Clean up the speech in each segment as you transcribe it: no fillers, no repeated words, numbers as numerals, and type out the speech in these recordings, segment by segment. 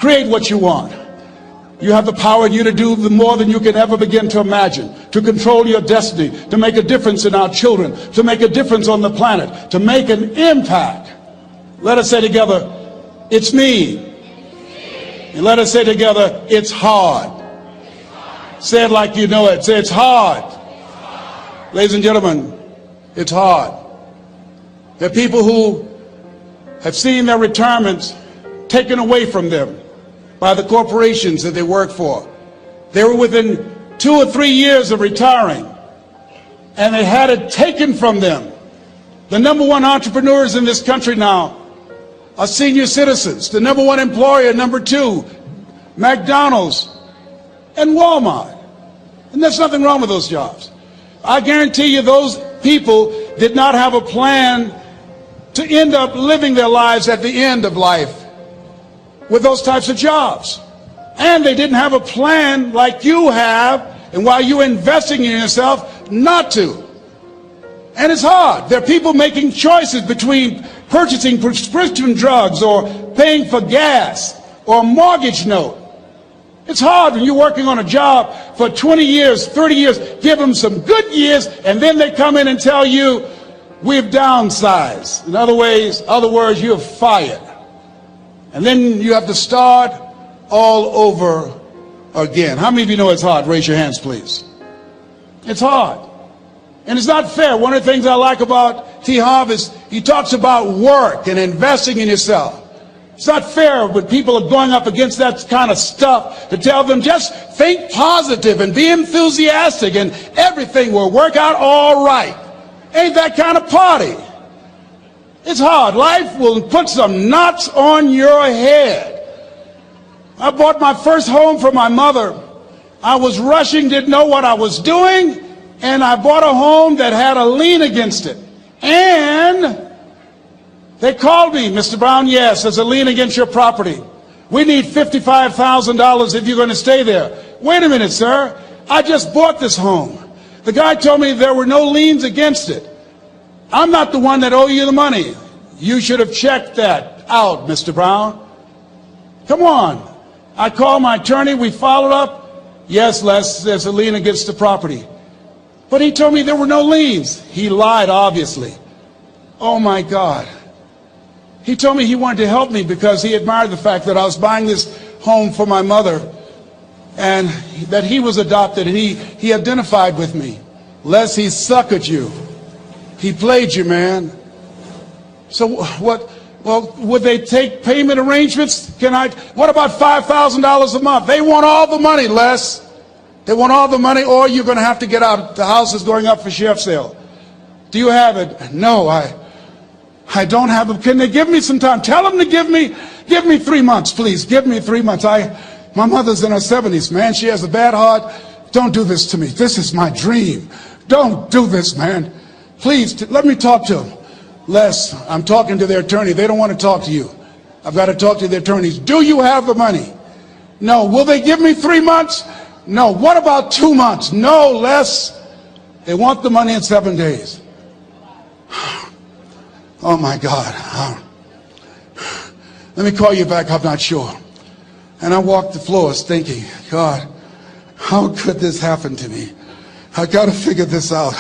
create what you want. You have the power in you to do more than you can ever begin to imagine, to control your destiny, to make a difference in our children, to make a difference on the planet, to make an impact. Let us say together, it's me. And let us say together, it's hard. Say it like you know it. Say, it's hard. Ladies and gentlemen, it's hard. There are people who have seen their retirements taken away from them by the corporations that they work for. They were within 2 or 3 years of retiring, and they had it taken from them. The number one entrepreneurs in this country now are senior citizens. The number one employer, number two, McDonald's and Walmart. And there's nothing wrong with those jobs. I guarantee you those people did not have a plan to end up living their lives at the end of life with those types of jobs. And they didn't have a plan like you have, and while you're investing in yourself, not to. And it's hard. There are people making choices between purchasing prescription drugs or paying for gas or a mortgage note. It's hard when you're working on a job for 20 years, 30 years, give them some good years, and then they come in and tell you, we've downsized. In other words, you're fired. And then you have to start all over again. How many of you know it's hard? Raise your hands, please. It's hard. And it's not fair. One of the things I like about T. Harv is he talks about work and investing in yourself. It's not fair when people are going up against that kind of stuff to tell them just think positive and be enthusiastic and everything will work out all right. Ain't that kind of party. It's hard. Life will put some knots on your head. I bought my first home for my mother. I was rushing, didn't know what I was doing, and I bought a home that had a lien against it. And they called me, Mr. Brown, yes, there's a lien against your property. We need $55,000 if you're going to stay there. Wait a minute, sir. I just bought this home. The guy told me there were no liens against it. I'm not the one that owe you the money. You should have checked that out, Mr. Brown. Come on. I called my attorney. We followed up. Yes, Les, there's a lien against the property. But he told me there were no liens. He lied, obviously. Oh, my God. He told me he wanted to help me because he admired the fact that I was buying this home for my mother and that he was adopted, and he identified with me. Les, he suckered you. He played you, man. So what? Well, would they take payment arrangements? What about $5,000 a month? They want all the money, Les. They want all the money, or you're going to have to get out. The house is going up for sheriff's sale. Do you have it? No, I don't have it. Can they give me some time? Tell them to give me 3 months, please. Give me 3 months. My mother's in her 70s, man. She has a bad heart. Don't do this to me. This is my dream. Don't do this, man. Please, let me talk to them. Les, I'm talking to their attorney. They don't want to talk to you. I've got to talk to the attorneys. Do you have the money? No. Will they give me 3 months? No. What about 2 months? No, Les. They want the money in 7 days. Oh, my God. Let me call you back. I'm not sure. And I walked the floors thinking, God, how could this happen to me? I got to figure this out.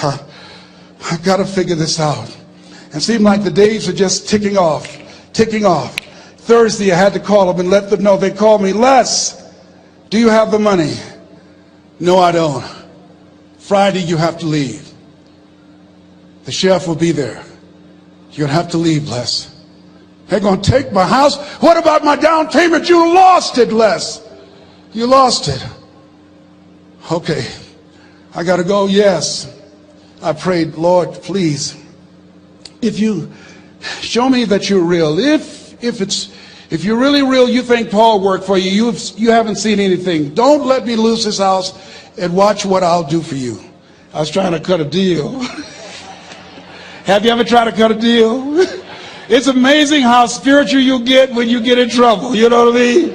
I've got to figure this out. And it seemed like the days were just ticking off. Thursday, I had to call them and let them know. They called me, Les, do you have the money? No, I don't. Friday, you have to leave. The sheriff will be there. You're going to have to leave, Les. They're going to take my house. What about my down payment? You lost it, Les. You lost it. Okay. I got to go. Yes. I prayed, Lord, please, if you show me that you're real, if you're really real, you think Paul worked for you, you haven't seen anything. Don't let me lose this house and watch what I'll do for you. I was trying to cut a deal. Have you ever tried to cut a deal? It's amazing how spiritual you get when you get in trouble. You know what I mean?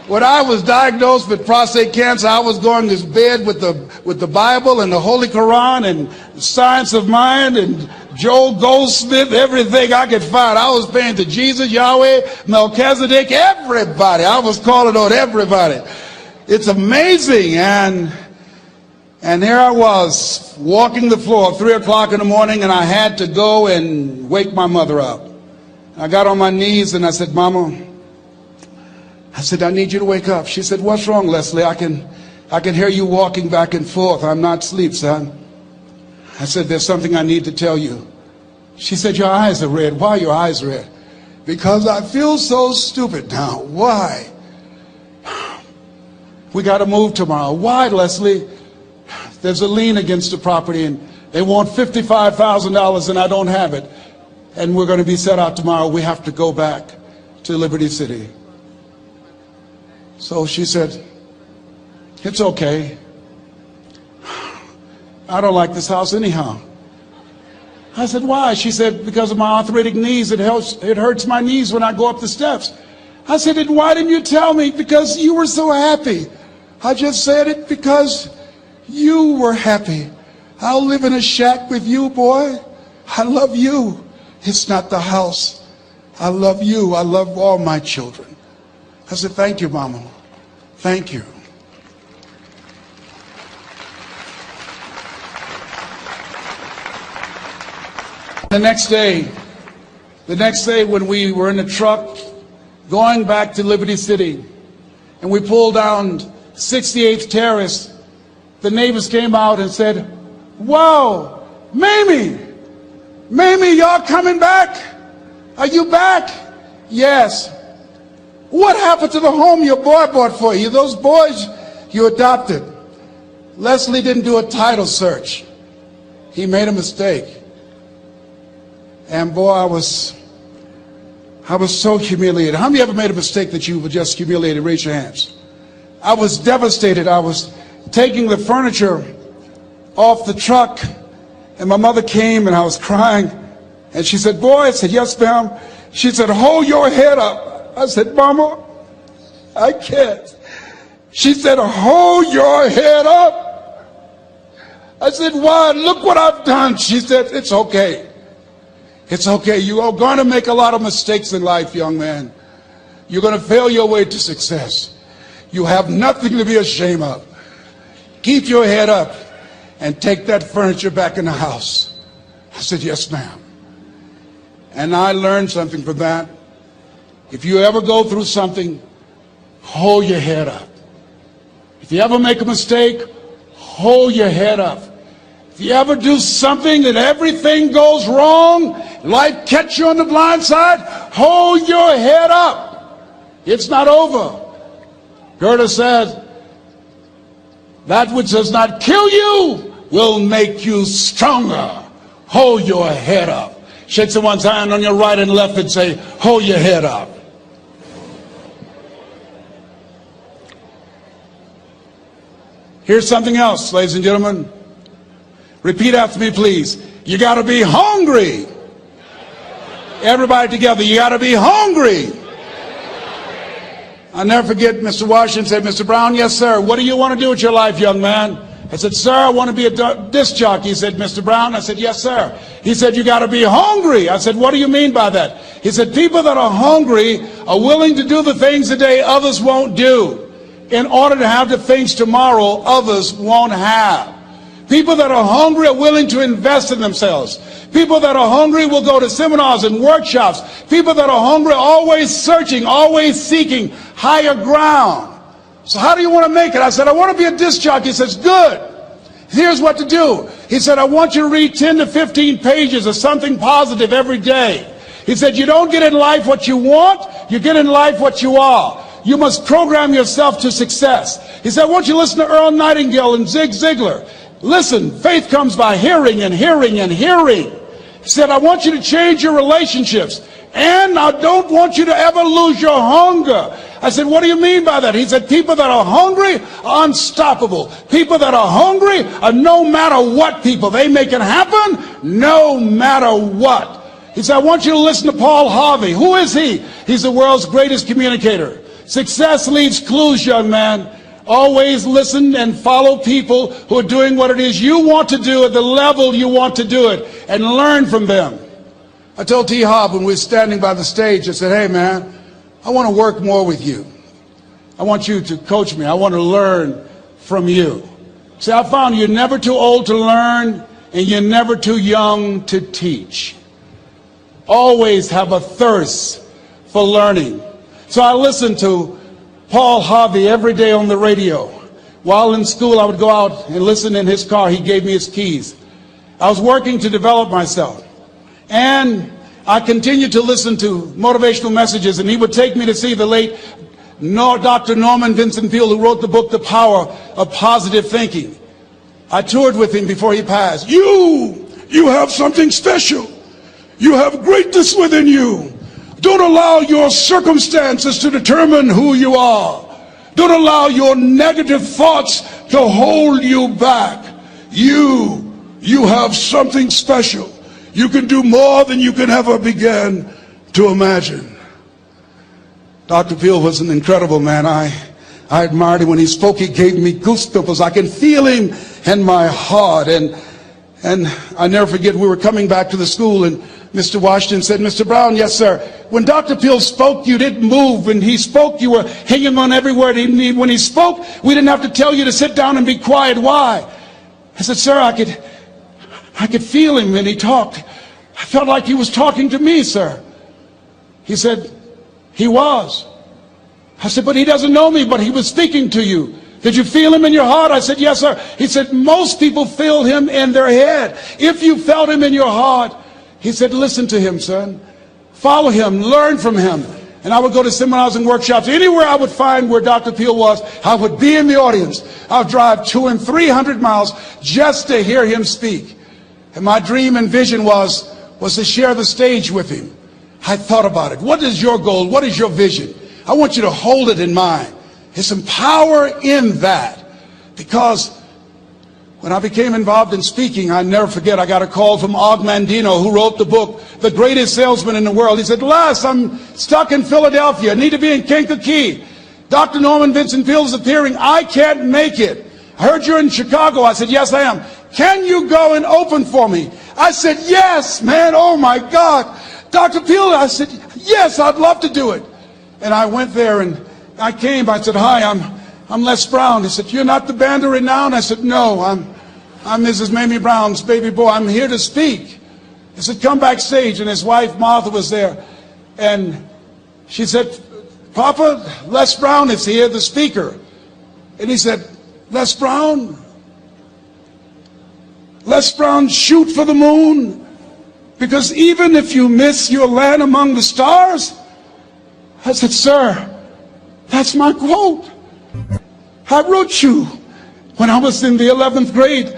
When I was diagnosed with prostate cancer, I was going to bed with the Bible and the Holy Quran and science of mind and Joel Goldsmith, everything I could find. I was paying to Jesus, Yahweh, Melchizedek, everybody. I was calling on everybody. It's amazing. And here I was walking the floor at 3 o'clock in the morning, and I had to go and wake my mother up. I got on my knees and I said, Mama, I said, I need you to wake up. She said, what's wrong, Leslie? I can hear you walking back and forth. I'm not asleep, son. I said, there's something I need to tell you. She said, your eyes are red. Why are your eyes red? Because I feel so stupid now. Why? We got to move tomorrow. Why, Leslie? There's a lien against the property and they want $55,000 and I don't have it. And we're going to be set out tomorrow. We have to go back to Liberty City. So she said, it's okay. I don't like this house anyhow. I said, why? She said, because of my arthritic knees. It hurts my knees when I go up the steps. I said, and why didn't you tell me? Because you were so happy. I just said it because you were happy. I'll live in a shack with you, boy. I love you. It's not the house. I love you. I love all my children. I said, thank you, Mama. Thank you. The next day when we were in the truck going back to Liberty City and we pulled down 68th Terrace, the neighbors came out and said, wow, Mamie, y'all coming back? Are you back? Yes. What happened to the home your boy bought for you? Those boys you adopted. Leslie didn't do a title search. He made a mistake. And boy, I was so humiliated. How many ever made a mistake that you were just humiliated? Raise your hands. I was devastated. I was taking the furniture off the truck, and my mother came, and I was crying. And she said, boy, I said, yes, ma'am. She said, hold your head up. I said, Mama, I can't. She said, hold your head up. I said, why? Look what I've done. She said, it's okay. It's okay. You are going to make a lot of mistakes in life, young man. You're going to fail your way to success. You have nothing to be ashamed of. Keep your head up and take that furniture back in the house. I said, yes, ma'am. And I learned something from that. If you ever go through something, hold your head up. If you ever make a mistake, hold your head up. If you ever do something and everything goes wrong, life catch you on the blind side, hold your head up. It's not over. Goethe said, that which does not kill you will make you stronger. Hold your head up. Shake someone's hand on your right and left and say, hold your head up. Here's something else, ladies and gentlemen. Repeat after me, please. You got to be hungry. Everybody together, you got to be hungry. I'll never forget Mr. Washington said, Mr. Brown, yes, sir. What do you want to do with your life, young man? I said, sir, I want to be a disc jockey. He said, Mr. Brown? I said, yes, sir. He said, you got to be hungry. I said, what do you mean by that? He said, people that are hungry are willing to do the things today others won't do in order to have the things tomorrow others won't have. People that are hungry are willing to invest in themselves. People that are hungry will go to seminars and workshops. People that are hungry are always searching, always seeking higher ground. So how do you want to make it? I said, I want to be a disc jockey. He says, good. Here's what to do. He said, I want you to read 10 to 15 pages of something positive every day. He said, you don't get in life what you want, you get in life what you are. You must program yourself to success. He said, I want you to listen to Earl Nightingale and Zig Ziglar. Listen, faith comes by hearing and hearing and hearing. He said, I want you to change your relationships. And I don't want you to ever lose your hunger. I said, what do you mean by that? He said, people that are hungry are unstoppable. People that are hungry are no matter what people. They make it happen no matter what. He said, I want you to listen to Paul Harvey. Who is he? He's the world's greatest communicator. Success leaves clues, young man. Always listen and follow people who are doing what it is you want to do at the level you want to do it, and learn from them. I told T. Hobb when we were standing by the stage, I said, hey man, I want to work more with you. I want you to coach me. I want to learn from you. See, I found you're never too old to learn, and you're never too young to teach. Always have a thirst for learning. So I listened to Paul Harvey every day on the radio. While in school, I would go out and listen in his car. He gave me his keys. I was working to develop myself. And I continued to listen to motivational messages, and he would take me to see the late Dr. Norman Vincent Peale, who wrote the book, The Power of Positive Thinking. I toured with him before he passed. You have something special. You have greatness within you. Don't allow your circumstances to determine who you are. Don't allow your negative thoughts to hold you back. You have something special. You can do more than you can ever begin to imagine. Dr. Peale was an incredible man. I admired him. When he spoke, he gave me goosebumps. I can feel him in my heart. And I never forget, we were coming back to the school, and Mr. Washington said, Mr. Brown, yes, sir. When Dr. Peale spoke, you didn't move. When he spoke, you were hanging on every word. When he spoke, we didn't have to tell you to sit down and be quiet. Why? I said, sir, I could feel him when he talked. I felt like he was talking to me, sir. He said, he was. I said, but he doesn't know me, but he was speaking to you. Did you feel him in your heart? I said, yes, sir. He said, most people feel him in their head. If you felt him in your heart, he said, listen to him, son. Follow him, learn from him. And I would go to seminars and workshops. Anywhere I would find where Dr. Peale was, I would be in the audience. I would drive 200 and 300 miles just to hear him speak. And my dream and vision was to share the stage with him. I thought about it. What is your goal? What is your vision? I want you to hold it in mind. There's some power in that. Because when I became involved in speaking, I never forget, I got a call from Og Mandino, who wrote the book, The Greatest Salesman in the World. He said, Les, I'm stuck in Philadelphia. I need to be in Kankakee. Dr. Norman Vincent Peale is appearing. I can't make it. I heard you're in Chicago. I said, yes, I am. Can you go and open for me? I said, yes, man. Oh, my God. Dr. Peale, I said, yes, I'd love to do it. And I went there, and I came. I said, hi, I'm Les Brown. He said, you're not the band of renown? I said, no, I'm Mrs. Mamie Brown's baby boy. I'm here to speak. He said, come backstage. And his wife, Martha, was there. And she said, Papa, Les Brown is here, the speaker. And he said, Les Brown, shoot for the moon. Because even if you miss, you'll land among the stars. I said, sir, that's my quote. I wrote you when I was in the 11th grade.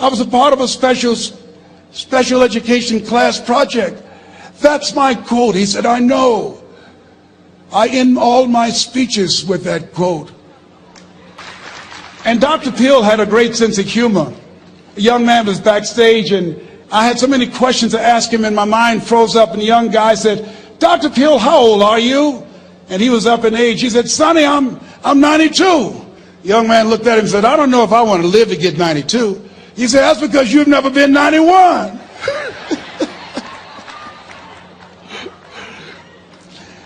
I was a part of a special education class project. That's my quote. He said, I know. I end all my speeches with that quote. And Dr. Peale had a great sense of humor. A young man was backstage, and I had so many questions to ask him, and my mind froze up, and the young guy said, Dr. Peale, how old are you? And he was up in age. He said, Sonny, I'm 92. The young man looked at him and said, I don't know if I want to live to get 92. He said, that's because you've never been 91.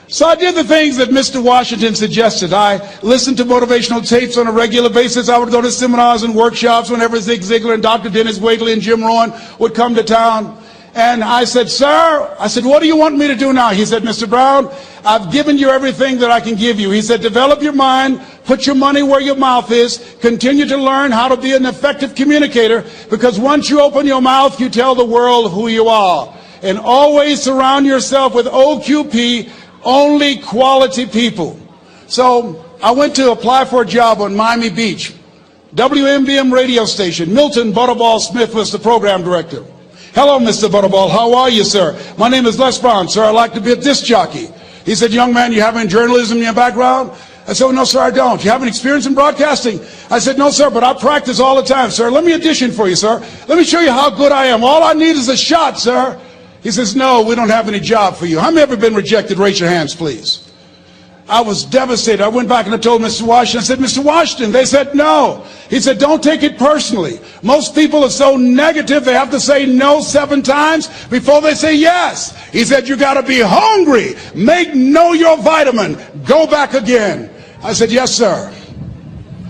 So I did the things that Mr. Washington suggested. I listened to motivational tapes on a regular basis. I would go to seminars and workshops whenever Zig Ziglar and Dr. Dennis Wigley and Jim Rohn would come to town. And I said, sir, what do you want me to do now? He said, Mr. Brown, I've given you everything that I can give you. He said, develop your mind, put your money where your mouth is, continue to learn how to be an effective communicator, because once you open your mouth, you tell the world who you are. And always surround yourself with OQP, only quality people. So I went to apply for a job on Miami Beach, WMBM radio station. Milton Butterball Smith was the program director. Hello, Mr. Butterball. How are you, sir? My name is Les Brown, sir. I'd like to be a disc jockey. He said, young man, you have any journalism in your background? I said, oh, no, sir, I don't. You have any experience in broadcasting? I said, no, sir, but I practice all the time, sir. Let me audition for you, sir. Let me show you how good I am. All I need is a shot, sir. He says, no, we don't have any job for you. How many ever been rejected? Raise your hands, please. I was devastated. I went back and I told Mr. Washington, I said, Mr. Washington, they said no. He said, don't take it personally. Most people are so negative, they have to say no 7 times before they say yes. He said, you got to be hungry. Know your vitamin. Go back again. I said, yes, sir.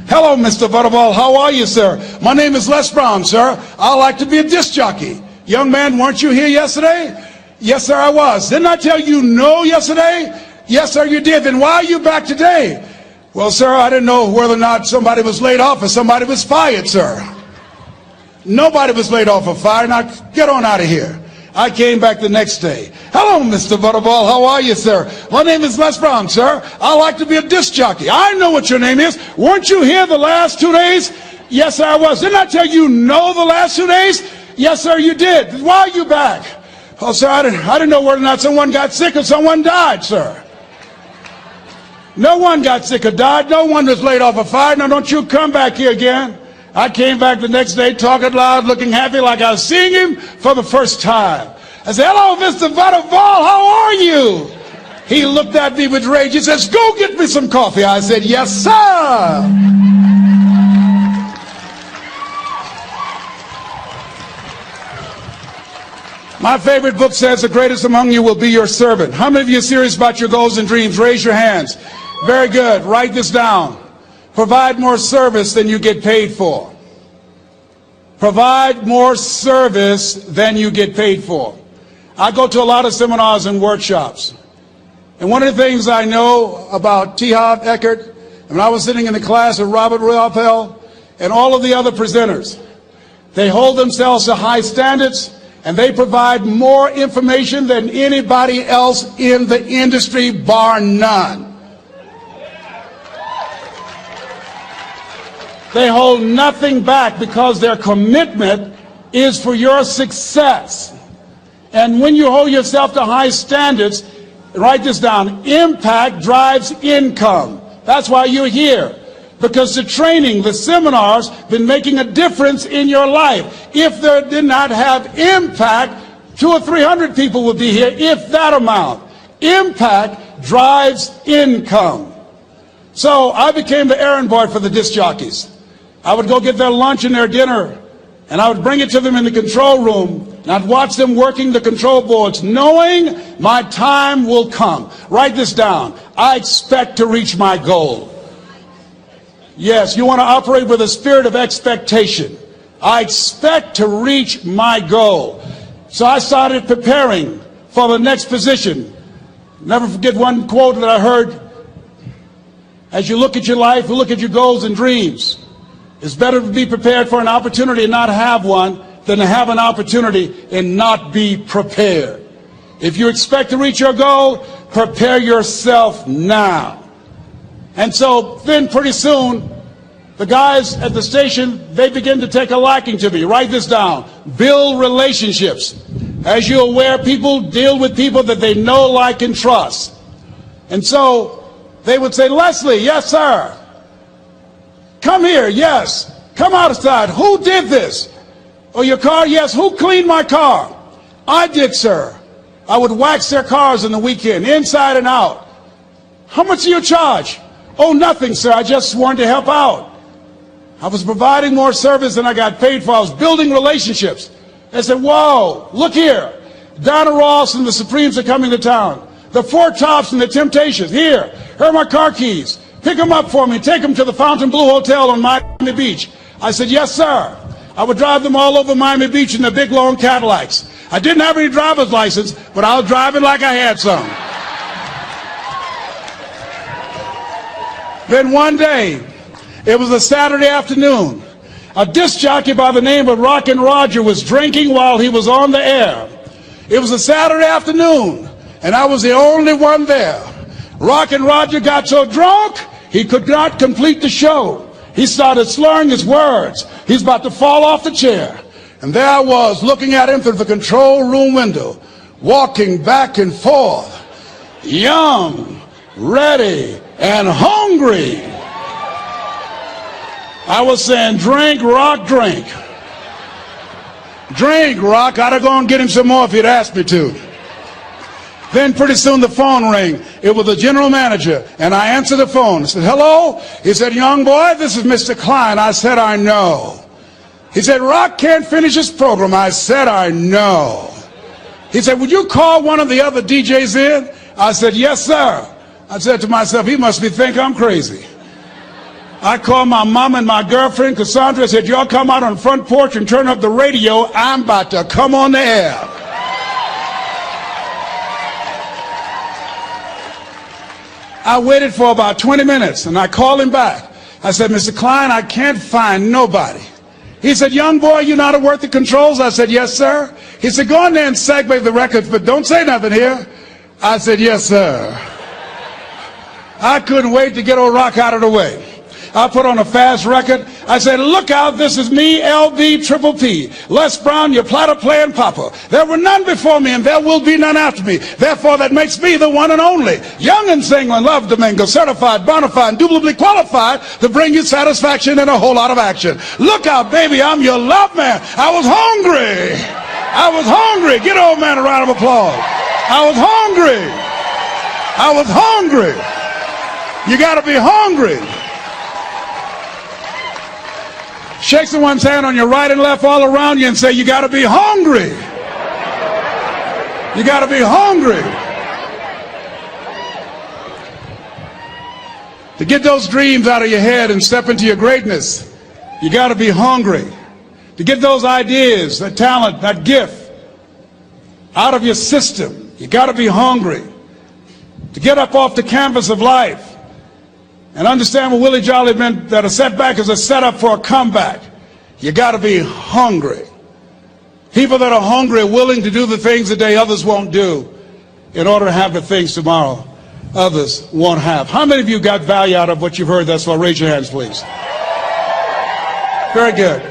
Hello, Mr. Butterball. How are you, sir? My name is Les Brown, sir. I like to be a disc jockey. Young man, weren't you here yesterday? Yes, sir, I was. Didn't I tell you no yesterday? Yes, sir, you did. Then why are you back today? Well, sir, I didn't know whether or not somebody was laid off or somebody was fired, sir. Nobody was laid off or fired. Now, get on out of here. I came back the next day. Hello, Mr. Butterball. How are you, sir? My name is Les Brown, sir. I like to be a disc jockey. I know what your name is. Weren't you here the last 2 days? Yes, sir, I was. Didn't I tell you no the last 2 days? Yes, sir, you did. Why are you back? Oh, sir, I didn't know whether or not someone got sick or someone died, sir. No one got sick or died. No one was laid off or fired. Now, don't you come back here again. I came back the next day talking loud, looking happy like I was seeing him for the first time. I said, hello, Mr. Butterball, how are you? He looked at me with rage. He says, go get me some coffee. I said, yes, sir. My favorite book says the greatest among you will be your servant. How many of you are serious about your goals and dreams? Raise your hands. Very good. Write this down. Provide more service than you get paid for. Provide more service than you get paid for. I go to a lot of seminars and workshops. And one of the things I know about T. Harv Eckert, when I was sitting in the class of Robert Ruapel and all of the other presenters, they hold themselves to high standards and they provide more information than anybody else in the industry, bar none. They hold nothing back because their commitment is for your success. And when you hold yourself to high standards, write this down, impact drives income. That's why you're here. Because the training, the seminars, been making a difference in your life. If they did not have impact, 200 or 300 people would be here, if that amount. Impact drives income. So I became the errand boy for the disc jockeys. I would go get their lunch and their dinner, and I would bring it to them in the control room, and I'd watch them working the control boards, knowing my time will come. Write this down. I expect to reach my goal. Yes, you want to operate with a spirit of expectation. I expect to reach my goal. So I started preparing for the next position. Never forget one quote that I heard. As you look at your life, you look at your goals and dreams. It's better to be prepared for an opportunity and not have one than to have an opportunity and not be prepared. If you expect to reach your goal, prepare yourself now. And so then pretty soon, the guys at the station, they begin to take a liking to me. Write this down. Build relationships. As you're aware, people deal with people that they know, like, and trust. And so they would say, Leslie, yes, sir. Come here, yes. Come outside. Who did this? Oh, your car? Yes. Who cleaned my car? I did, sir. I would wax their cars on the weekend, inside and out. How much do you charge? Oh, nothing, sir. I just wanted to help out. I was providing more service than I got paid for. I was building relationships. They said, whoa, look here. Donna Ross and the Supremes are coming to town. The Four Tops and the Temptations. Here are my car keys. Pick them up for me. Take them to the Fontainebleau Hotel on Miami Beach. I said, yes, sir. I would drive them all over Miami Beach in the big, long Cadillacs. I didn't have any driver's license, but I was driving like I had some. Then one day, it was a Saturday afternoon. A disc jockey by the name of Rockin' Roger was drinking while he was on the air. It was a Saturday afternoon, and I was the only one there. Rockin' Roger got so drunk, he could not complete the show. He started slurring his words. He's about to fall off the chair. And there I was, looking at him through the control room window, walking back and forth, young, ready, and hungry. I was saying, drink, Rock, drink. Drink, Rock. I'd have gone and get him some more if he'd asked me to. Then pretty soon the phone rang. It was the general manager, and I answered the phone. I said, hello? He said, young boy, this is Mr. Klein. I said, I know. He said, Rock can't finish his program. I said, I know. He said, would you call one of the other DJs in? I said, yes, sir. I said to myself, he must be thinking I'm crazy. I called my mom and my girlfriend, Cassandra. I said, y'all come out on the front porch and turn up the radio. I'm about to come on the air. I waited for about 20 minutes, and I called him back. I said, Mr. Klein, I can't find nobody. He said, young boy, you know how to work the controls? I said, yes, sir. He said, go in there and segue the records, but don't say nothing here. I said, yes, sir. I couldn't wait to get old Rock out of the way. I put on a fast record. I said, look out, this is me, LB Triple P. Les Brown, your platter playing papa. There were none before me, and there will be none after me. Therefore, that makes me the one and only. Young and single, love Domingo, certified, bona fide, indubitably qualified to bring you satisfaction and a whole lot of action. Look out, baby, I'm your love man. I was hungry. I was hungry. Get old man a round of applause. I was hungry. I was hungry. You got to be hungry. Shake someone's hand on your right and left all around you and say, you got to be hungry. You got to be hungry. To get those dreams out of your head and step into your greatness, you got to be hungry. To get those ideas, that talent, that gift out of your system, you got to be hungry. To get up off the canvas of life and understand what Willie Jolly meant, that a setback is a setup for a comeback. You got to be hungry. People that are hungry are willing to do the things today others won't do in order to have the things tomorrow others won't have. How many of you got value out of what you've heard thus far? Raise your hands, please. Very good.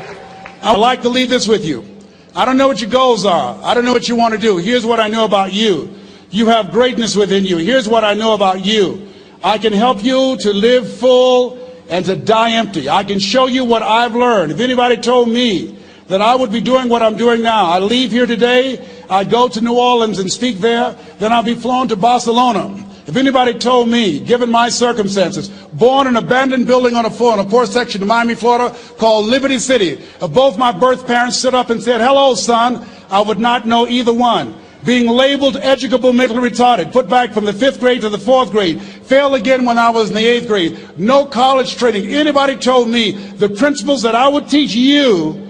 I would like to leave this with you. I don't know what your goals are. I don't know what you want to do. Here's what I know about you. You have greatness within you. Here's what I know about you. I can help you to live full and to die empty. I can show you what I've learned. If anybody told me that I would be doing what I'm doing now, I leave here today, I go to New Orleans and speak there, then I'll be flown to Barcelona. If anybody told me, given my circumstances, born in an abandoned building on a poor section of Miami, Florida, called Liberty City, if both my birth parents stood up and said, hello, son, I would not know either one. Being labeled educable mentally retarded, put back from the 5th grade to the 4th grade, failed again when I was in the 8th grade, no college training. Anybody told me the principles that I would teach you,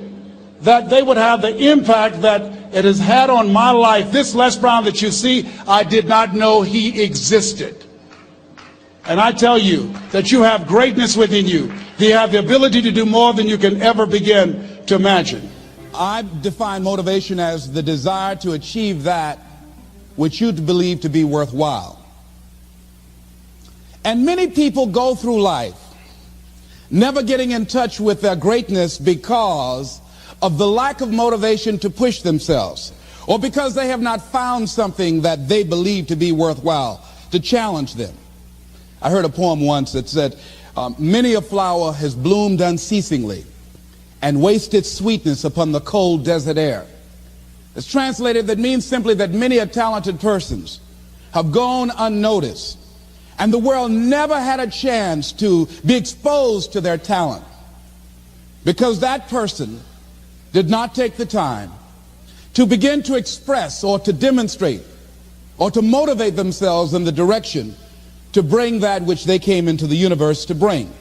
that they would have the impact that it has had on my life. This Les Brown that you see, I did not know he existed. And I tell you that you have greatness within you. You have the ability to do more than you can ever begin to imagine. I define motivation as the desire to achieve that which you believe to be worthwhile. And many people go through life never getting in touch with their greatness because of the lack of motivation to push themselves, or because they have not found something that they believe to be worthwhile to challenge them. I heard a poem once that said, many a flower has bloomed unceasingly and wasted sweetness upon the cold desert air. It's translated, that means simply that many a talented persons have gone unnoticed, and the world never had a chance to be exposed to their talent because that person did not take the time to begin to express or to demonstrate or to motivate themselves in the direction to bring that which they came into the universe to bring.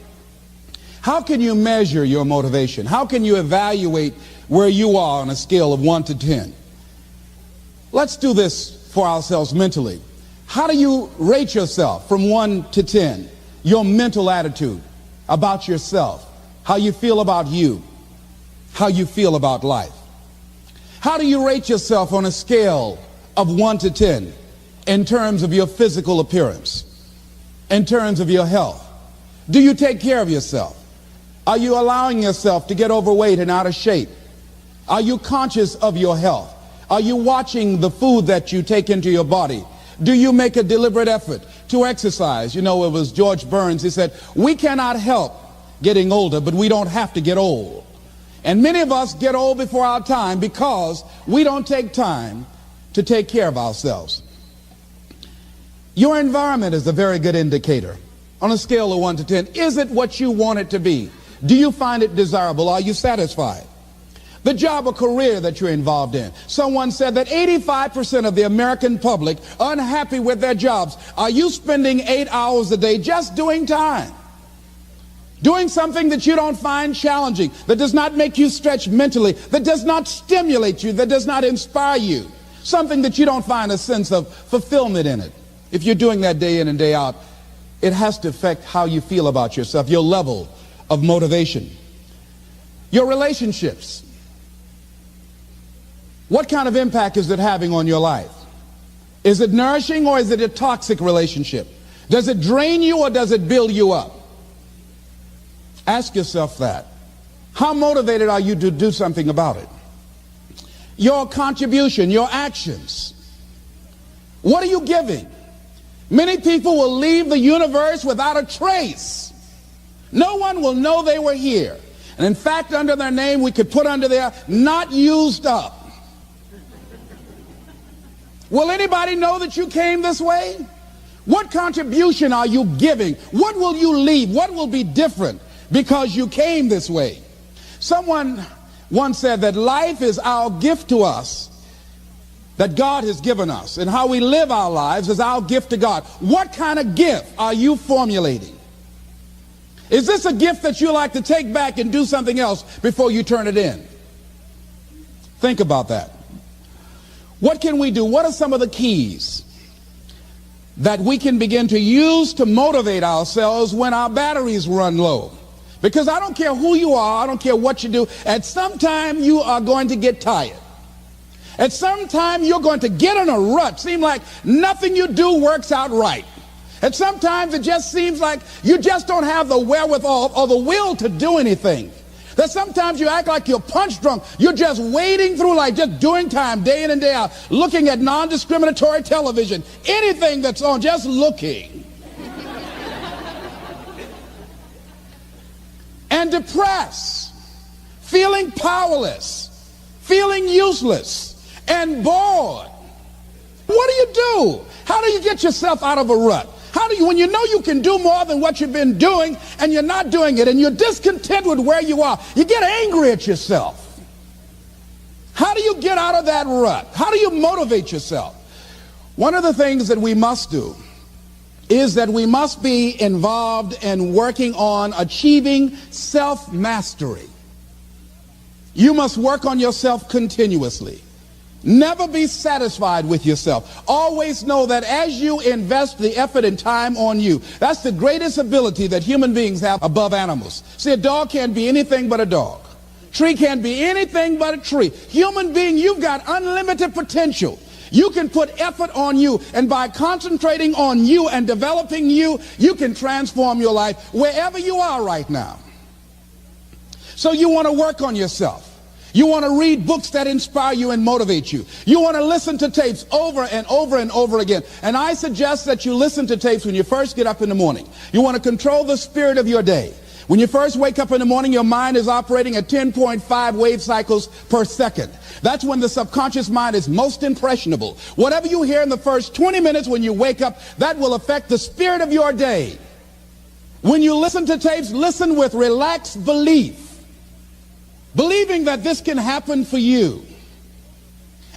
How can you measure your motivation? How can you evaluate where you are on a scale of 1 to 10? Let's do this for ourselves mentally. How do you rate yourself from 1 to 10? Your mental attitude about yourself, how you feel about you, how you feel about life. How do you rate yourself on a scale of 1 to 10 in terms of your physical appearance, in terms of your health? Do you take care of yourself? Are you allowing yourself to get overweight and out of shape? Are you conscious of your health? Are you watching the food that you take into your body? Do you make a deliberate effort to exercise? You know, it was George Burns. He said, we cannot help getting older, but we don't have to get old. And many of us get old before our time because we don't take time to take care of ourselves. Your environment is a very good indicator. On a scale of 1 to 10, is it what you want it to be? Do you find it desirable? Are you satisfied? The job or career that you're involved in. Someone said that 85% of the American public are unhappy with their jobs. Are you spending 8 hours a day just doing time? Doing something that you don't find challenging, that does not make you stretch mentally, that does not stimulate you, that does not inspire you. Something that you don't find a sense of fulfillment in it. If you're doing that day in and day out, it has to affect how you feel about yourself, your level of motivation. Your relationships. What kind of impact is it having on your life? Is it nourishing or is it a toxic relationship? Does it drain you or does it build you up? Ask yourself that. How motivated are you to do something about it? Your contribution, your actions. What are you giving? Many people will leave the universe without a trace. No one will know they were here. And in fact, under their name, we could put under there, not used up. Will anybody know that you came this way? What contribution are you giving? What will you leave? What will be different because you came this way? Someone once said that life is our gift to us that God has given us, and how we live our lives is our gift to God. What kind of gift are you formulating? Is this a gift that you like to take back and do something else before you turn it in? Think about that. What can we do? What are some of the keys that we can begin to use to motivate ourselves when our batteries run low? Because I don't care who you are, I don't care what you do, at some time you are going to get tired. At some time you're going to get in a rut. Seem like nothing you do works out right. And sometimes it just seems like you just don't have the wherewithal or the will to do anything. That sometimes you act like you're punch drunk. You're just wading through life, just doing time day in and day out, looking at non-discriminatory television, anything that's on, just looking. And depressed, feeling powerless, feeling useless, and bored. What do you do? How do you get yourself out of a rut? How do you, when you know you can do more than what you've been doing and you're not doing it and you're discontent with where you are, you get angry at yourself. How do you get out of that rut? How do you motivate yourself? One of the things that we must do is that we must be involved in working on achieving self-mastery. You must work on yourself continuously. Never be satisfied with yourself. Always know that as you invest the effort and time on you, that's the greatest ability that human beings have above animals. See, a dog can't be anything but a dog. Tree can't be anything but a tree. Human being, you've got unlimited potential. You can put effort on you, and by concentrating on you and developing you, you can transform your life wherever you are right now. So you want to work on yourself. You want to read books that inspire you and motivate you. You want to listen to tapes over and over and over again. And I suggest that you listen to tapes when you first get up in the morning. You want to control the spirit of your day. When you first wake up in the morning, your mind is operating at 10.5 wave cycles per second. That's when the subconscious mind is most impressionable. Whatever you hear in the first 20 minutes when you wake up, that will affect the spirit of your day. When you listen to tapes, listen with relaxed belief. Believing that this can happen for you.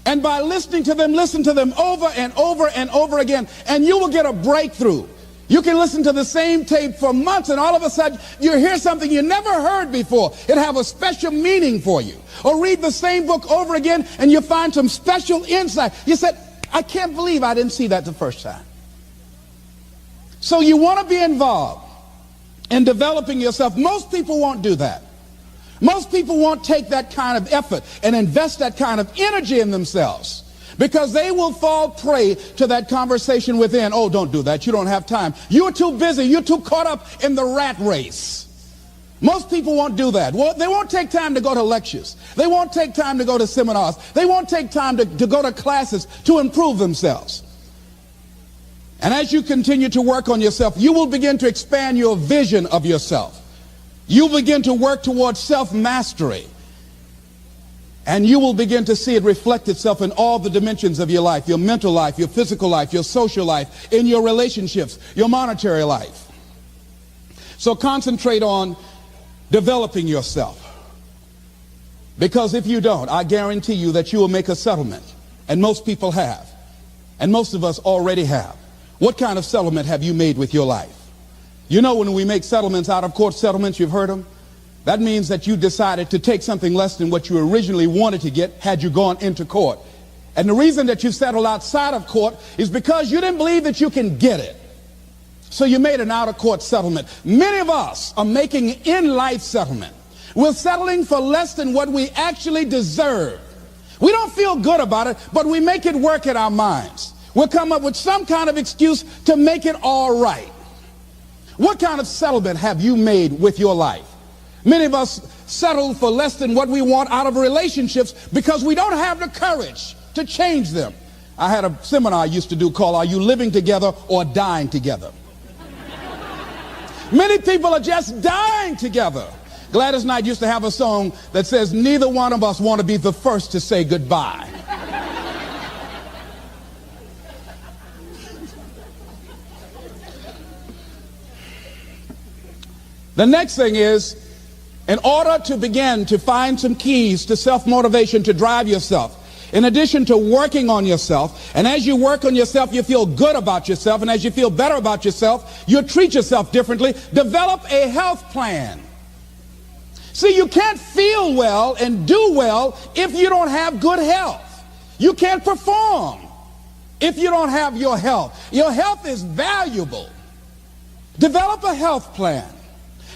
And by listening to them, listen to them over and over and over again, and you will get a breakthrough. You can listen to the same tape for months, and all of a sudden you hear something you never heard before. It have a special meaning for you. Or read the same book over again, and you find some special insight. You said, I can't believe I didn't see that the first time. So you want to be involved in developing yourself. Most people won't do that. Most people won't take that kind of effort and invest that kind of energy in themselves because they will fall prey to that conversation within. Oh, don't do that. You don't have time. You're too busy. You're too caught up in the rat race. Most people won't do that. Well, they won't take time to go to lectures. They won't take time to go to seminars. They won't take time to go to classes to improve themselves. And as you continue to work on yourself, you will begin to expand your vision of yourself. You begin to work towards self-mastery. And you will begin to see it reflect itself in all the dimensions of your life, your mental life, your physical life, your social life, in your relationships, your monetary life. So concentrate on developing yourself. Because if you don't, I guarantee you that you will make a settlement. And most people have. And most of us already have. What kind of settlement have you made with your life? You know, when we make settlements, out of court settlements, you've heard them. That means that you decided to take something less than what you originally wanted to get had you gone into court. And the reason that you settled outside of court is because you didn't believe that you can get it. So you made an out-of-court settlement. Many of us are making in-life settlement. We're settling for less than what we actually deserve. We don't feel good about it, but we make it work in our minds. We'll come up with some kind of excuse to make it all right. What kind of settlement have you made with your life? Many of us settle for less than what we want out of relationships because we don't have the courage to change them. I had a seminar I used to do called "Are You Living Together or Dying Together?" Many people are just dying together. Gladys Knight used to have a song that says, "Neither one of us want to be the first to say goodbye." The next thing is, in order to begin to find some keys to self-motivation to drive yourself, in addition to working on yourself, and as you work on yourself, you feel good about yourself, and as you feel better about yourself, you treat yourself differently. Develop a health plan. See, you can't feel well and do well if you don't have good health. You can't perform if you don't have your health. Your health is valuable. Develop a health plan.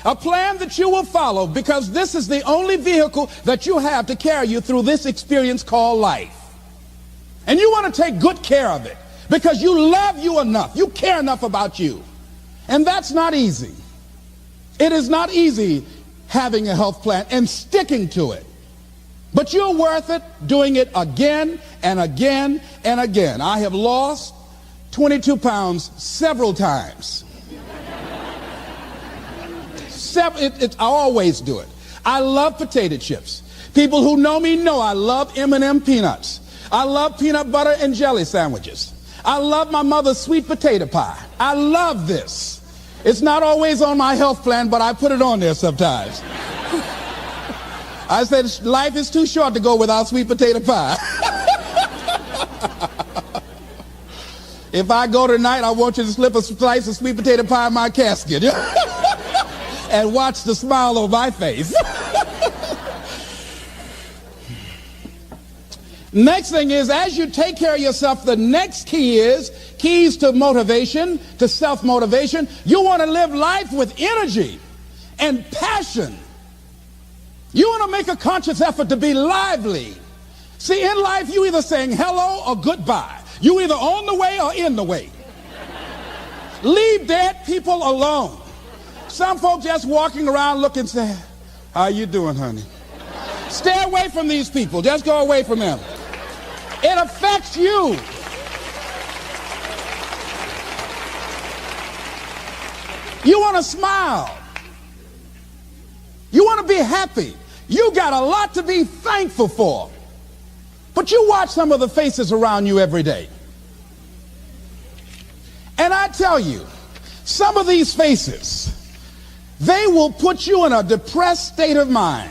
A plan that you will follow, because this is the only vehicle that you have to carry you through this experience called life. And you want to take good care of it because you love you enough. You care enough about you. And that's not easy. It is not easy having a health plan and sticking to it. But you're worth it doing it again and again and again. I have lost 22 pounds several times. I always do it. I love potato chips. People who know me know I love M&M peanuts. I love peanut butter and jelly sandwiches. I love my mother's sweet potato pie. I love this. It's not always on my health plan, but I put it on there sometimes. I said life is too short to go without sweet potato pie. If I go tonight, I want you to slip a slice of sweet potato pie in my casket. And watch the smile on my face. Next thing is, as you take care of yourself, the next key is keys to motivation, to self-motivation. You want to live life with energy and passion. You want to make a conscious effort to be lively. See, in life, you either saying hello or goodbye. You either on the way or in the way. Leave dead people alone. Some folks just walking around looking sad. How you doing, honey? Stay away from these people. Just go away from them. It affects you. You want to smile. You want to be happy. You got a lot to be thankful for. But you watch some of the faces around you every day. And I tell you, some of these faces, they will put you in a depressed state of mind.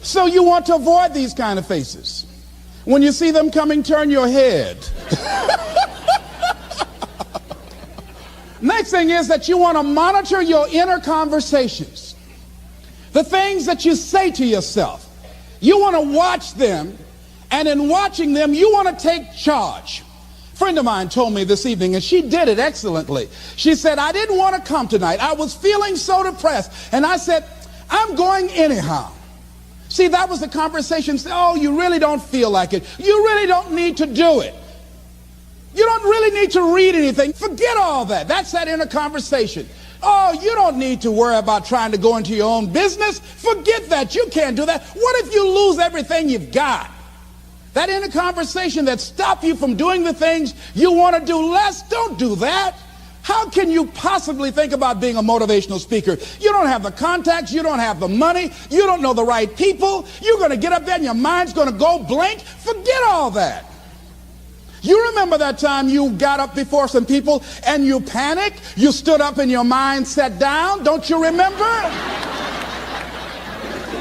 So you want to avoid these kind of faces. When you see them coming, turn your head. Next thing is that you want to monitor your inner conversations. The things that you say to yourself. You want to watch them, and in watching them, you want to take charge. A friend of mine told me this evening, and she did it excellently. She said, I didn't want to come tonight. I was feeling so depressed. And I said, I'm going anyhow. See, that was the conversation. Oh, you really don't feel like it. You really don't need to do it. You don't really need to read anything. Forget all that. That's that inner conversation. Oh, you don't need to worry about trying to go into your own business. Forget that. You can't do that. What if you lose everything you've got? That inner conversation that stops you from doing the things you want to do less, don't do that. How can you possibly think about being a motivational speaker? You don't have the contacts, you don't have the money, you don't know the right people. You're going to get up there and your mind's going to go blank. Forget all that. You remember that time you got up before some people and you panicked? You stood up and your mind sat down? Don't you remember?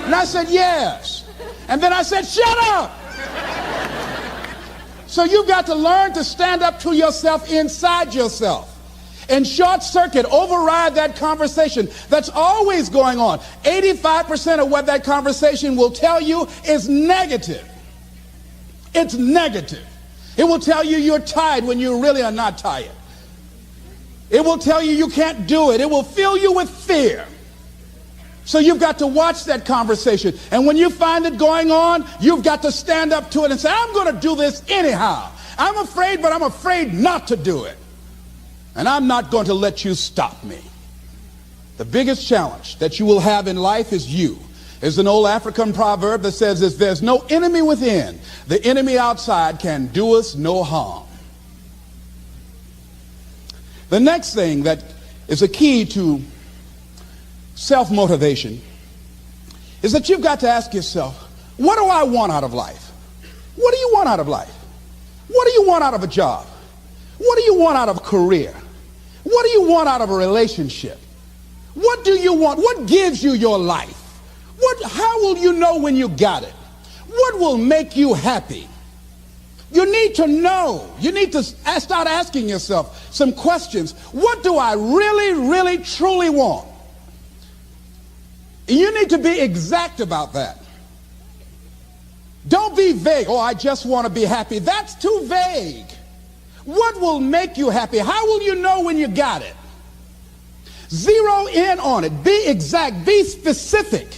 And I said, yes. And then I said, shut up. So you've got to learn to stand up to yourself inside yourself and short circuit, override that conversation that's always going on. 85% of what that conversation will tell you is negative. It's negative. It will tell you you're tired when you really are not tired. It will tell you you can't do it. It will fill you with fear. So you've got to watch that conversation. And when you find it going on, you've got to stand up to it and say, I'm going to do this anyhow. I'm afraid, but I'm afraid not to do it. And I'm not going to let you stop me. The biggest challenge that you will have in life is you. There's an old African proverb that says, if there's no enemy within, the enemy outside can do us no harm. The next thing that is a key to self-motivation is that you've got to ask yourself, what do I want out of life? What do you want out of life? What do you want out of a job? What do you want out of a career? What do you want out of a relationship? What do you want? What gives you your life? How will you know when you got it? What will make you happy? You need to know. You need to start asking yourself some questions. What do I really, really, truly want? You need to be exact about that. Don't be vague. Oh, I just want to be happy. That's too vague. What will make you happy? How will you know when you got it? Zero in on it. Be exact. Be specific.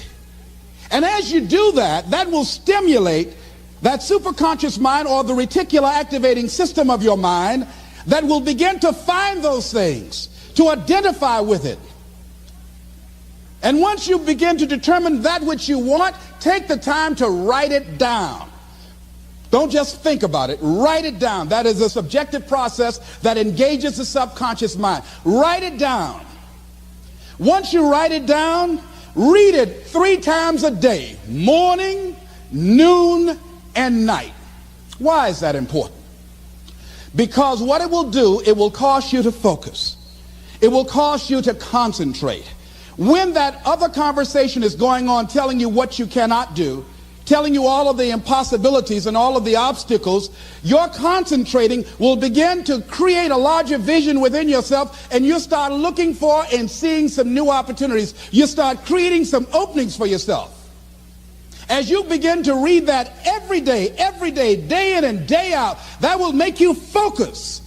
And as you do that, that will stimulate that superconscious mind or the reticular activating system of your mind that will begin to find those things, to identify with it. And once you begin to determine that which you want, take the time to write it down. Don't just think about it. Write it down. That is a subjective process that engages the subconscious mind. Write it down. Once you write it down, read it 3 times a day, morning, noon, and night. Why is that important? Because what it will do, it will cause you to focus. It will cause you to concentrate. When that other conversation is going on telling you what you cannot do, telling you all of the impossibilities and all of the obstacles, your concentrating will begin to create a larger vision within yourself, and you'll start looking for and seeing some new opportunities. You start creating some openings for yourself. As you begin to read that every day, day in and day out, that will make you focus.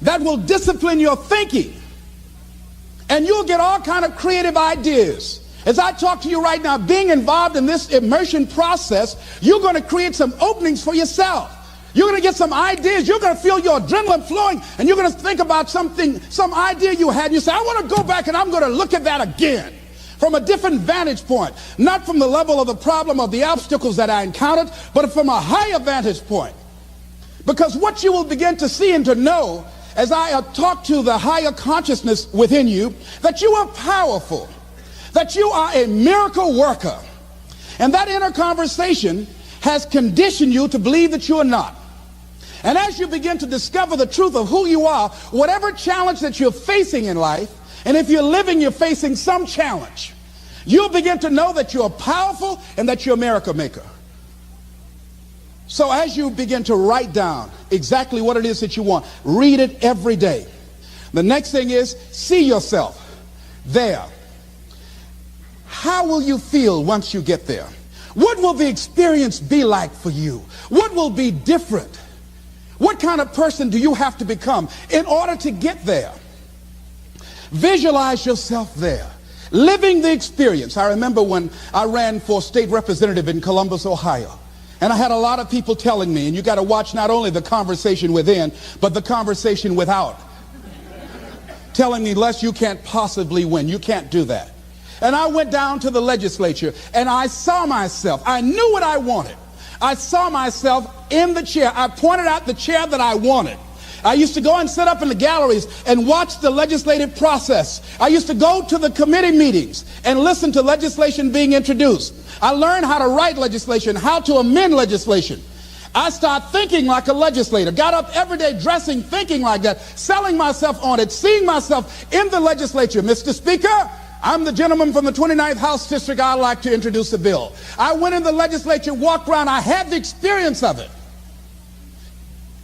That will discipline your thinking. And you'll get all kind of creative ideas. As I talk to you right now, being involved in this immersion process, you're going to create some openings for yourself. You're going to get some ideas. You're going to feel your adrenaline flowing, and you're going to think about something, some idea you had. And you say, I want to go back and I'm going to look at that again from a different vantage point. Not from the level of the problem of the obstacles that I encountered, but from a higher vantage point. Because what you will begin to see and to know as I talk to the higher consciousness within you, that you are powerful, that you are a miracle worker. And that inner conversation has conditioned you to believe that you are not. And as you begin to discover the truth of who you are, whatever challenge that you're facing in life, and if you're living, you're facing some challenge, you'll begin to know that you're powerful and that you're a miracle maker. So as you begin to write down exactly what it is that you want, read it every day. The next thing is, see yourself there. How will you feel once you get there? What will the experience be like for you? What will be different? What kind of person do you have to become in order to get there? Visualize yourself there, living the experience. I remember when I ran for state representative in Columbus, Ohio. And I had a lot of people telling me, and you got to watch not only the conversation within, but the conversation without. Telling me, Les, you can't possibly win. You can't do that. And I went down to the legislature, and I saw myself. I knew what I wanted. I saw myself in the chair. I pointed out the chair that I wanted. I used to go and sit up in the galleries and watch the legislative process. I used to go to the committee meetings and listen to legislation being introduced. I learned how to write legislation, how to amend legislation. I started thinking like a legislator, got up every day dressing, thinking like that, selling myself on it, seeing myself in the legislature. Mr. Speaker, I'm the gentleman from the 29th House District. I'd like to introduce a bill. I went in the legislature, walked around. I had the experience of it.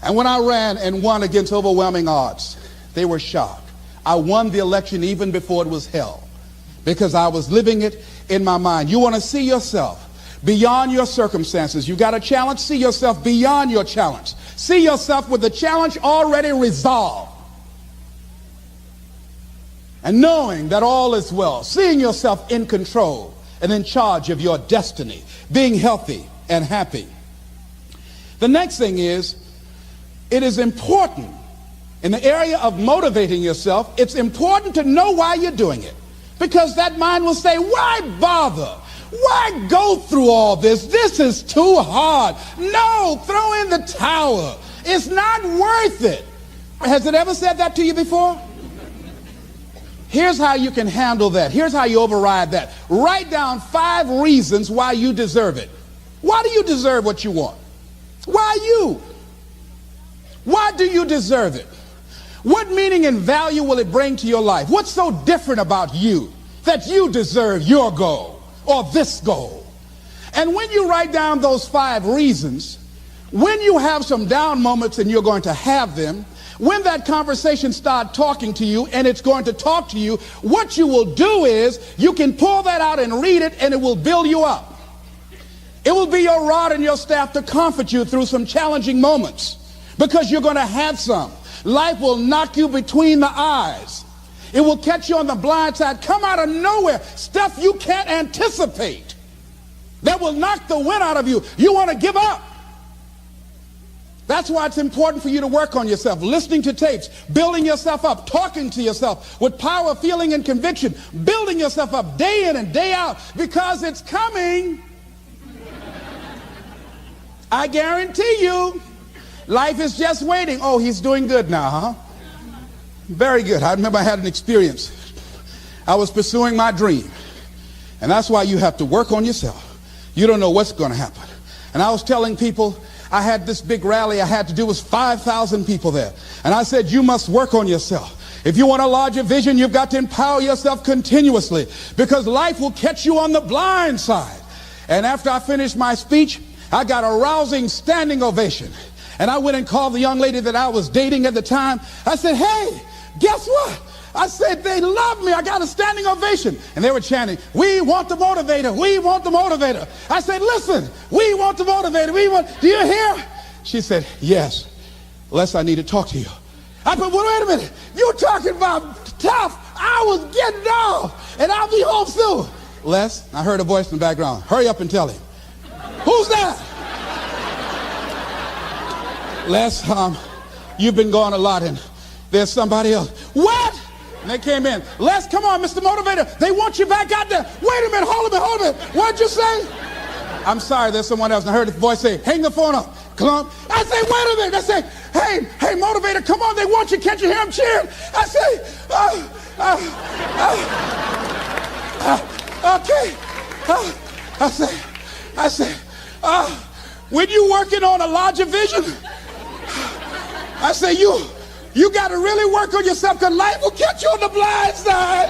And when I ran and won against overwhelming odds, they were shocked. I won the election even before it was held because I was living it in my mind. You want to see yourself beyond your circumstances. You got a challenge, see yourself beyond your challenge. See yourself with the challenge already resolved. And knowing that all is well, seeing yourself in control and in charge of your destiny, being healthy and happy. The next thing is, it is important in the area of motivating yourself, it's important to know why you're doing it. Because that mind will say, why bother? Why go through all this? This is too hard. No, throw in the towel. It's not worth it. Has it ever said that to you before? Here's how you can handle that. Here's how you override that. Write down 5 reasons why you deserve it. Why do you deserve what you want? Why you? Why do you deserve it? What meaning and value will it bring to your life? What's so different about you that you deserve your goal or this goal? And when you write down those 5 reasons, when you have some down moments, and you're going to have them, when that conversation starts talking to you, and it's going to talk to you, what you will do is you can pull that out and read it, and it will build you up. It will be your rod and your staff to comfort you through some challenging moments, because you're going to have some. Life will knock you between the eyes. It will catch you on the blind side, come out of nowhere, stuff you can't anticipate that will knock the wind out of you. You want to give up. That's why it's important for you to work on yourself, listening to tapes, building yourself up, talking to yourself with power, feeling, and conviction, building yourself up day in and day out, because it's coming. I guarantee you. Life is just waiting. Oh, he's doing good now, huh? Very good. I remember I had an experience. I was pursuing my dream. And that's why you have to work on yourself. You don't know what's going to happen. And I was telling people, I had this big rally I had to do. It was 5,000 people there. And I said, you must work on yourself. If you want a larger vision, you've got to empower yourself continuously, because life will catch you on the blind side. And after I finished my speech, I got a rousing standing ovation. And I went and called the young lady that I was dating at the time. I said, hey, guess what? I said, they love me. I got a standing ovation. And they were chanting, we want the motivator. We want the motivator. I said, listen, we want the motivator. Do you hear? She said, yes. Les, I need to talk to you. I said, well, wait a minute. You're talking about tough. I was getting off, and I'll be home soon. Les, I heard a voice in the background. Hurry up and tell him. Who's that? Les, you've been gone a lot, and there's somebody else. What? And they came in. Les, come on, Mr. Motivator. They want you back out there. Wait a minute, hold a minute. What'd you say? I'm sorry, there's someone else. And I heard the voice say, hang the phone up. Clump. I say, wait a minute. I say, hey, Motivator, come on. They want you. Can't you hear them cheering? I say, okay. I say, when you working on a larger vision, I say, you got to really work on yourself, because life will catch you on the blind side.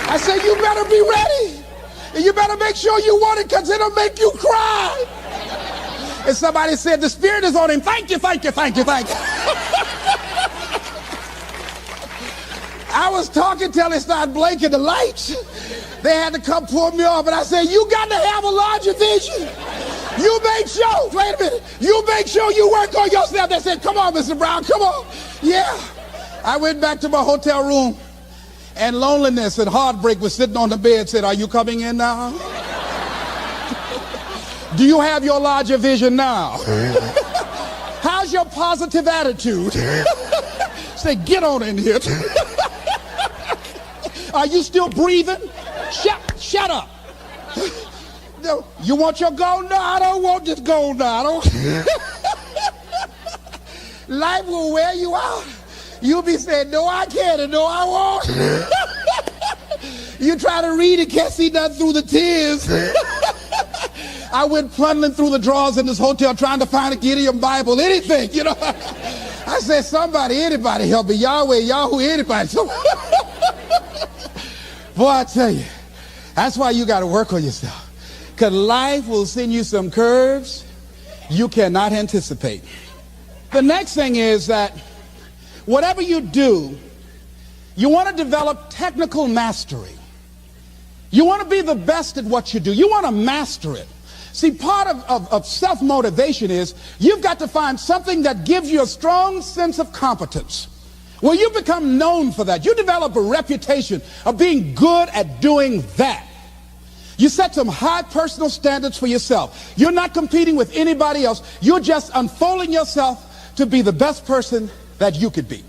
I say, you better be ready. And you better make sure you want it, because it'll make you cry. And somebody said, the Spirit is on him. Thank you, thank you, thank you, thank you. I was talking till they started blinking the lights. They had to come pull me off, and I said, you got to have a larger vision. You make sure, wait a minute, you make sure you work on yourself. They said, come on, Mr. Brown, come on. Yeah. I went back to my hotel room, and loneliness and heartbreak was sitting on the bed, said, are you coming in now? Do you have your larger vision now? How's your positive attitude? Say, get on in here. Are you still breathing? Shout. shut up. No, you want your gold? No, I don't want this gold now. I don't. Life will wear you out. You'll be saying, no, I can't, and no, I won't. You try to read and can't see nothing through the tears. I went plundering through the drawers in this hotel trying to find a Gideon Bible, anything, you know. I said, somebody, anybody help me. Yahweh, Yahoo, anybody. Boy, I tell you, that's why you got to work on yourself. Because life will send you some curves you cannot anticipate. The next thing is that whatever you do, you want to develop technical mastery. You want to be the best at what you do. You want to master it. See, part of self-motivation is you've got to find something that gives you a strong sense of competence. Well, you become known for that. You develop a reputation of being good at doing that. You set some high personal standards for yourself. You're not competing with anybody else. You're just unfolding yourself to be the best person that you could be.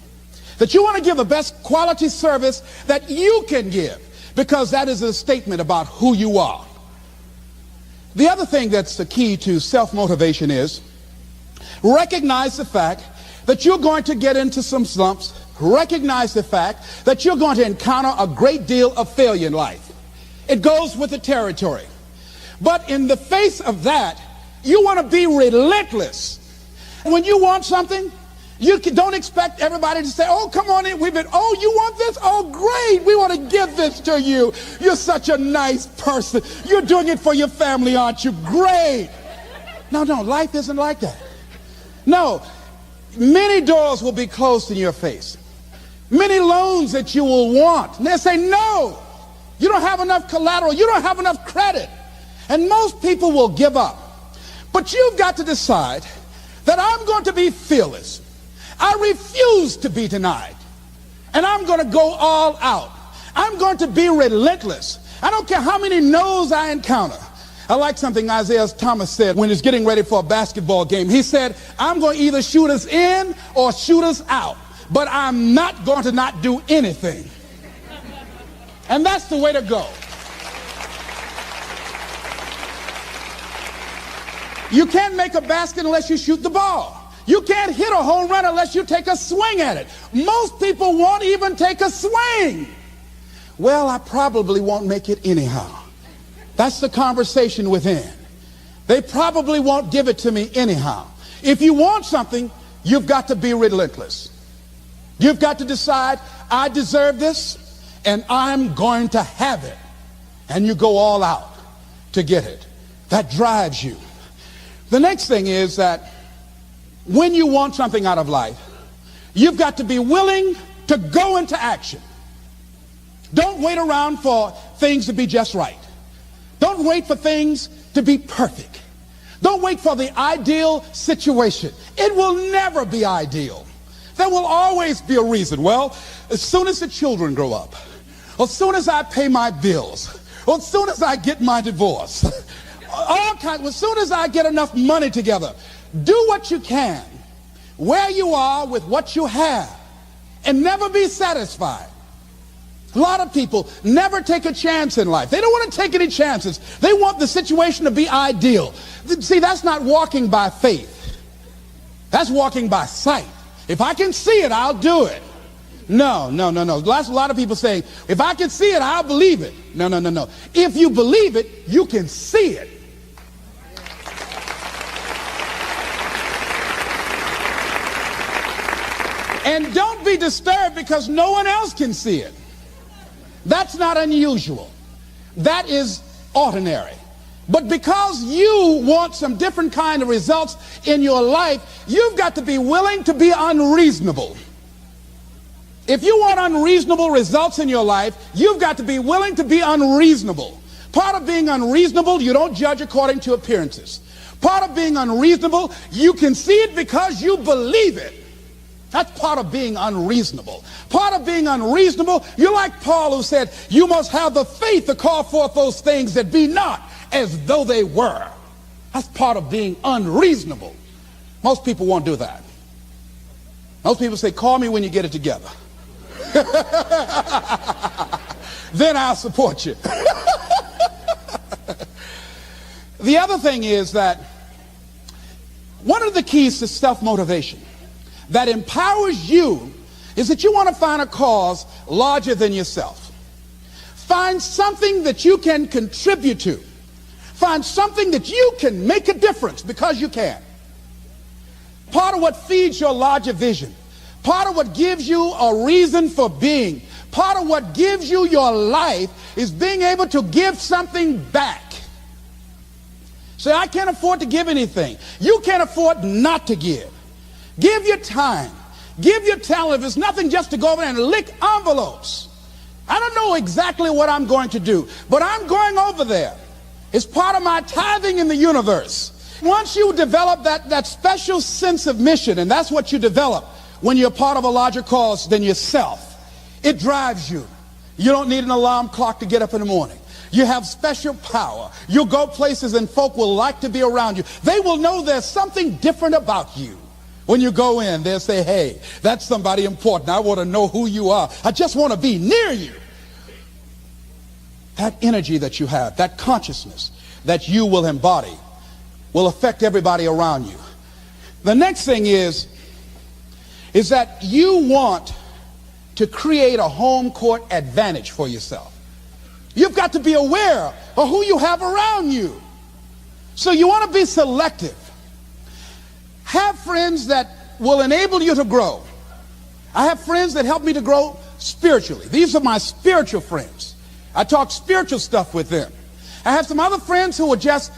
That you want to give the best quality service that you can give, because that is a statement about who you are. The other thing that's the key to self-motivation is recognize the fact that you're going to get into some slumps. Recognize the fact that you're going to encounter a great deal of failure in life. It goes with the territory. But in the face of that, you want to be relentless. When you want something, you don't expect everybody to say, oh, come on in. Oh, you want this? Oh, great. We want to give this to you. You're such a nice person. You're doing it for your family, aren't you? Great. No, life isn't like that. No, many doors will be closed in your face. Many loans that you will want. And they'll say, no, you don't have enough collateral. You don't have enough credit. And most people will give up. But you've got to decide that I'm going to be fearless. I refuse to be denied. And I'm going to go all out. I'm going to be relentless. I don't care how many no's I encounter. I like something Isaiah Thomas said when he was getting ready for a basketball game. He said, I'm going to either shoot us in or shoot us out, but I'm not going to not do anything. And that's the way to go. You can't make a basket unless you shoot the ball. You can't hit a home run unless you take a swing at it. Most people won't even take a swing. Well, I probably won't make it anyhow. That's the conversation within. They probably won't give it to me anyhow. If you want something, you've got to be relentless. You've got to decide, I deserve this, and I'm going to have it. And you go all out to get it. That drives you. The next thing is that when you want something out of life, you've got to be willing to go into action. Don't wait around for things to be just right. Don't wait for things to be perfect. Don't wait for the ideal situation. It will never be ideal. There will always be a reason. Well, as soon as the children grow up, or as soon as I pay my bills, or as soon as I get my divorce, as soon as I get enough money together, do what you can, where you are with what you have, and never be satisfied. A lot of people never take a chance in life. They don't want to take any chances. They want the situation to be ideal. See, that's not walking by faith. That's walking by sight. If I can see it, I'll do it. No. That's a lot of people saying, if I can see it, I'll believe it. No. If you believe it, you can see it. And don't be disturbed because no one else can see it. That's not unusual. That is ordinary. But because you want some different kind of results in your life, you've got to be willing to be unreasonable. If you want unreasonable results in your life, you've got to be willing to be unreasonable. Part of being unreasonable, you don't judge according to appearances. Part of being unreasonable, you can see it because you believe it. That's part of being unreasonable. Part of being unreasonable, you're like Paul, who said, you must have the faith to call forth those things that be not as though they were. That's part of being unreasonable. Most people won't do that. Most people say, call me when you get it together. Then I'll support you. The other thing is that one of the keys to self-motivation that empowers you is that you want to find a cause larger than yourself. Find something that you can contribute to. Find something that you can make a difference because you can. Part of what feeds your larger vision, part of what gives you a reason for being, part of what gives you your life is being able to give something back. Say, I can't afford to give anything. You can't afford not to give. Give your time. Give your talent. If it's nothing, just to go over there and lick envelopes. I don't know exactly what I'm going to do, but I'm going over there. It's part of my tithing in the universe. Once you develop that special sense of mission, and that's what you develop when you're part of a larger cause than yourself, it drives you. You don't need an alarm clock to get up in the morning. You have special power. You'll go places and folk will like to be around you. They will know there's something different about you. When you go in, they'll say, hey, that's somebody important. I want to know who you are. I just want to be near you. That energy that you have, that consciousness that you will embody will affect everybody around you. The next thing is that you want to create a home court advantage for yourself. You've got to be aware of who you have around you. So you want to be selective. Have friends that will enable you to grow. I have friends that help me to grow spiritually. These are my spiritual friends. I talk spiritual stuff with them. I have some other friends who are just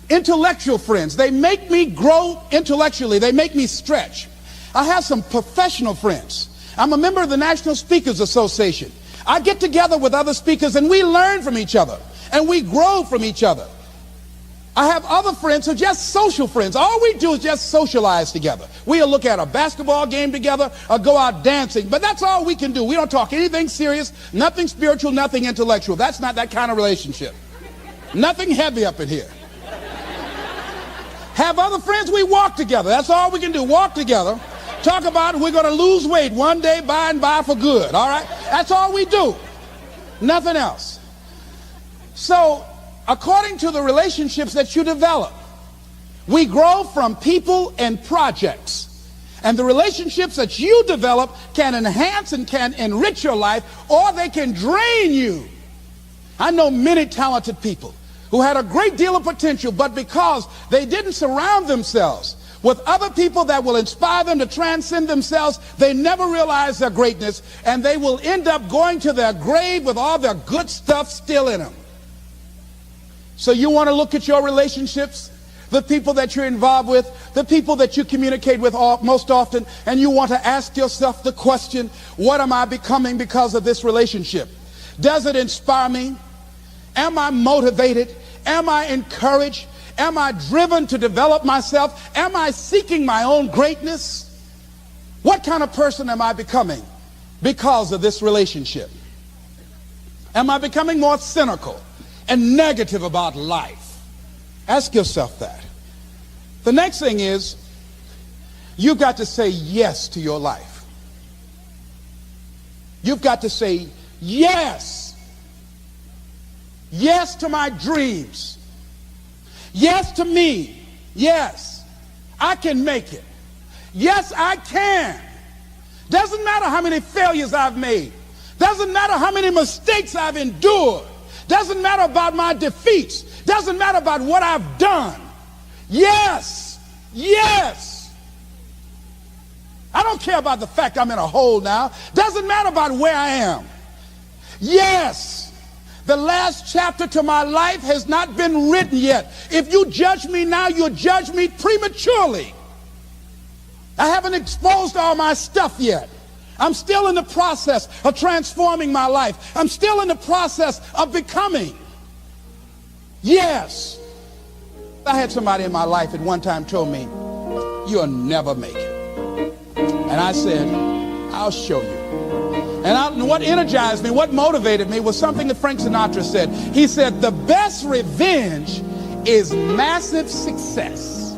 intellectual friends. They make me grow intellectually. They make me stretch. I have some professional friends. I'm a member of the National Speakers Association. I get together with other speakers and we learn from each other and we grow from each other. I have other friends who are just social friends. All we do is just socialize together. We'll look at a basketball game together or go out dancing, but that's all we can do. We don't talk anything serious, nothing spiritual, nothing intellectual. That's not that kind of relationship. Nothing heavy up in here. Have other friends, we walk together. That's all we can do, walk together. Talk about we're going to lose weight one day, by and by for good, all right? That's all we do. Nothing else. So, according to the relationships that you develop, we grow from people and projects. And the relationships that you develop can enhance and can enrich your life, or they can drain you. I know many talented people who had a great deal of potential, but because they didn't surround themselves with other people that will inspire them to transcend themselves, they never realize their greatness, and they will end up going to their grave with all their good stuff still in them. So you want to look at your relationships, the people that you're involved with, the people that you communicate with most often, and you want to ask yourself the question, what am I becoming because of this relationship? Does it inspire me? Am I motivated? Am I encouraged? Am I driven to develop myself? Am I seeking my own greatness? What kind of person am I becoming because of this relationship? Am I becoming more cynical and negative about life? Ask yourself that. The next thing is, you've got to say yes to your life. You've got to say yes. Yes to my dreams. Yes to me. Yes, I can make it. Yes, I can. Doesn't matter how many failures I've made. Doesn't matter how many mistakes I've endured. Doesn't matter about my defeats. Doesn't matter about what I've done. Yes, yes. I don't care about the fact I'm in a hole now. Doesn't matter about where I am. Yes. The last chapter to my life has not been written yet. If you judge me now, you'll judge me prematurely. I haven't exposed all my stuff yet. I'm still in the process of transforming my life. I'm still in the process of becoming. Yes. I had somebody in my life at one time told me, you'll never make it. And I said, I'll show you. And what energized me, what motivated me was something that Frank Sinatra said. He said, the best revenge is massive success.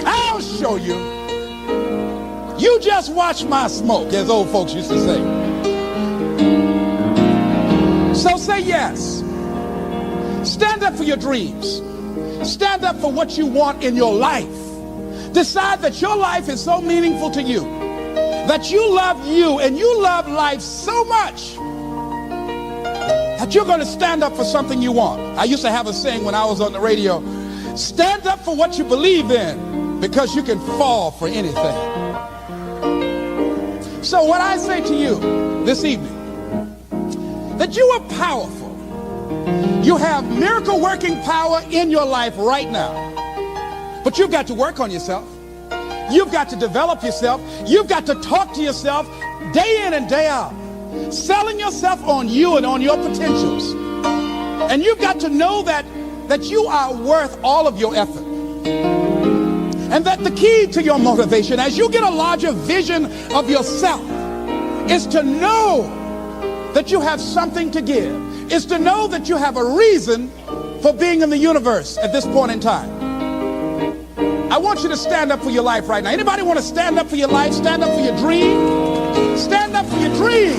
I'll show you. You just watch my smoke, as old folks used to say. So say yes. Stand up for your dreams. Stand up for what you want in your life. Decide that your life is so meaningful to you, that you love you and you love life so much that you're going to stand up for something you want. I used to have a saying when I was on the radio, stand up for what you believe in, because you can fall for anything. So what I say to you this evening, that you are powerful. You have miracle working power in your life right now. But you've got to work on yourself. You've got to develop yourself. You've got to talk to yourself day in and day out, selling yourself on you and on your potentials. And you've got to know that you are worth all of your effort. And that the key to your motivation, as you get a larger vision of yourself, is to know that you have something to give, is to know that you have a reason for being in the universe at this point in time. I want you to stand up for your life right now. Anybody want to stand up for your life? Stand up for your dream? Stand up for your dream.